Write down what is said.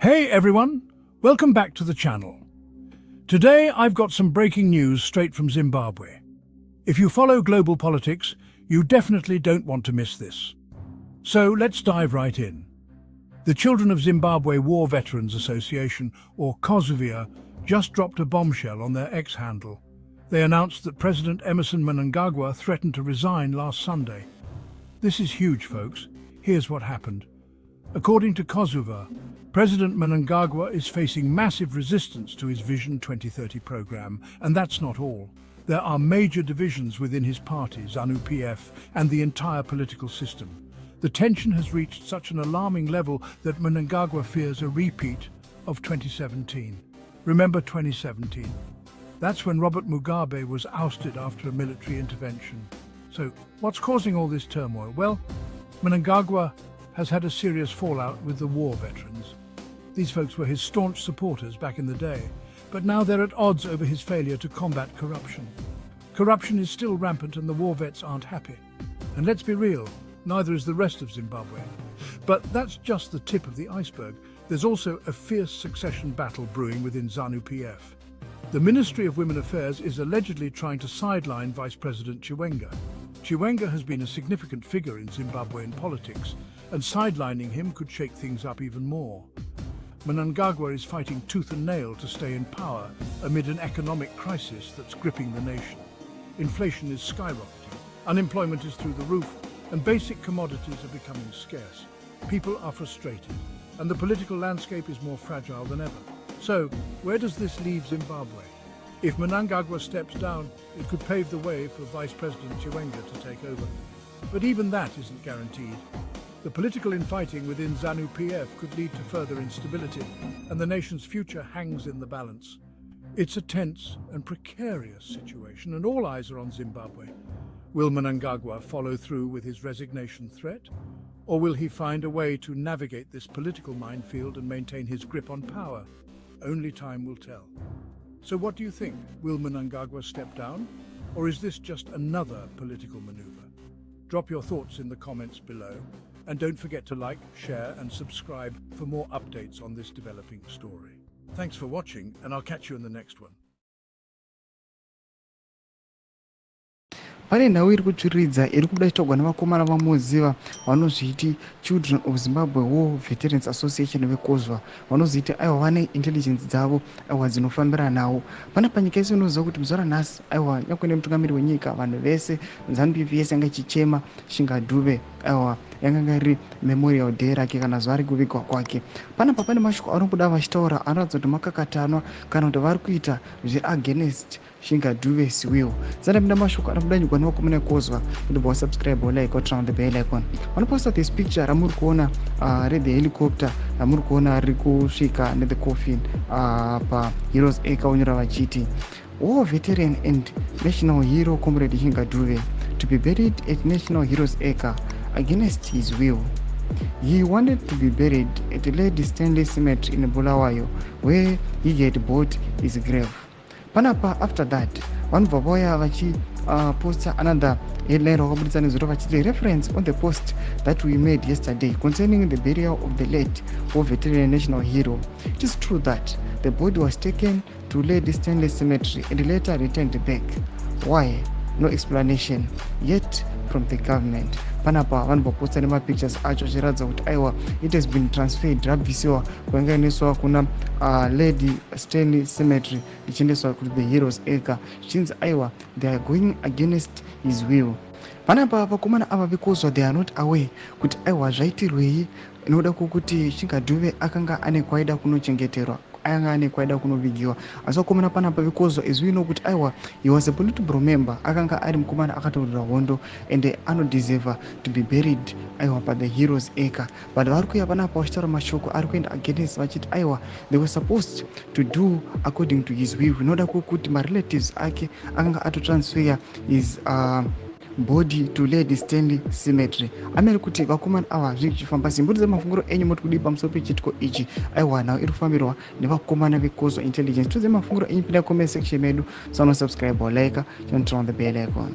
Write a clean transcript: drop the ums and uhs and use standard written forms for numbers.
Hey everyone, welcome back to the channel. Today I've got some breaking news straight from Zimbabwe. If you follow global politics, you definitely don't want to miss this. So let's dive right in. The Children of Zimbabwe War Veterans Association, or COSVIA, just dropped a bombshell on their X handle. They announced that President Emmerson Mnangagwa threatened to resign last Sunday. This is huge, folks. Here's what happened. According to COSVIA, President Mnangagwa is facing massive resistance to his Vision 2030 program, and that's not all. There are major divisions within his party, ZANU-PF, and the entire political system. The tension has reached such an alarming level that Mnangagwa fears a repeat of 2017. Remember 2017? That's when Robert Mugabe was ousted after a military intervention. So, what's causing all this turmoil? Well, Mnangagwa has had a serious fallout with the war veterans. These folks were his staunch supporters back in the day, but now they're at odds over his failure to combat corruption. Corruption is still rampant and the war vets aren't happy. And let's be real, neither is the rest of Zimbabwe. But that's just the tip of the iceberg. There's also a fierce succession battle brewing within ZANU-PF. The Ministry of Women Affairs is allegedly trying to sideline Vice President Tshinga. Tshinga has been a significant figure in Zimbabwean politics, and sidelining him could shake things up even more. Mnangagwa is fighting tooth and nail to stay in power amid an economic crisis that's gripping the nation. Inflation is skyrocketing, unemployment is through the roof, and basic commodities are becoming scarce. People are frustrated, and the political landscape is more fragile than ever. So, where does this leave Zimbabwe? If Mnangagwa steps down, it could pave the way for Vice President Tshinga to take over. But even that isn't guaranteed. The political infighting within ZANU-PF could lead to further instability, and the nation's future hangs in the balance. It's a tense and precarious situation, and all eyes are on Zimbabwe. Will Mnangagwa follow through with his resignation threat? Or will he find a way to navigate this political minefield and maintain his grip on power? Only time will tell. So what do you think? Will Mnangagwa step down? Or is this just another political maneuver? Drop your thoughts in the comments below. And don't forget to like, share and subscribe for more updates on this developing story. Thanks for watching, and I'll catch you in the next one. Pane nhau iri kutsviridza iri kuda itogwa nevakomana vamuziva vanozviti Children of Zimbabwe War Veterans Association vekozva vanozviti aiwa vane intelligence dzavo aiwa dzinofambira nawo. Pana panyika yese unoziva kuti muzora nhasi aiwa nyangwe nemutungamiri wenyika vanhu vese ZANU-PF yese yanga ichichema Tshinga Dube aiwa yanga iri memorial day rake kana zuva rekuvigwa kwake. Panapa pane mashoko anobuda vachitaura anoratidza kuti makakatanwa kana kuti vari kuita zviri against Tshinga Dube's will. Sanda pinda mashoko anobuda nyugwa nevakomana kozva kuti subscribe or like or turn on the bell icon. Vanoposta this picture ramuri kuona the helicopter ramuri kuona riri kusvika ne the coffin pa Heroes Acre unyora vachiti War Veteran and National Hero Comrade Tshinga Dube to be buried at National Heroes Acre against his will. He wanted to be buried at the Lady Stanley Cemetery in Bulawayo, where he had bought his grave. Panapa after that, one Vavoya vachi posta another headline vachiti reference on the post that we made yesterday concerning the burial of the late war veteran national hero. It is true that the body was taken to Lady Stanley Cemetery and later returned back. Why? No explanation yet from the government. Panapa vanhu vaposta nemapictures acho chiratidza kuti aiwa it has been transferred rabvisiwa kuenganiswa kuna Lady Stanley Cemetery ichiendeswa kuti the Heroes Acre zvichinzi aiwa they are going against his will. Panapa vakomana ava vekozva they are not aware kuti aiwa zvaitirwei inoda kuti Tshinga Dube akanga ane kwaida kunochengeterwa anga ane kwaida kunovigiwa asi vakomana panapa vekozva as we know kuti aiwa he was a political member akanga ari mukomana akatorera hondo and anodeserve to be buried aiwa pa the Heroes Acre, but vari kuya panapa vachitaura mashoko ari kuenda against vachiti aiwa they were supposed to do according to his will. Inoda kuti marelatives ake akanga atotransfer his body to Lady Stanley Cemetery. Ameri kuti vakomana ava zvichifamba simbudze mafunguro enyu moti kudi pamusoro pechitiko ichi aiwa nawo iri kufambirwa nevakomana vekozva intelligence. Tudze mafunguro enyu pinda comment section medu, subscribe or like and turn on the bell icon.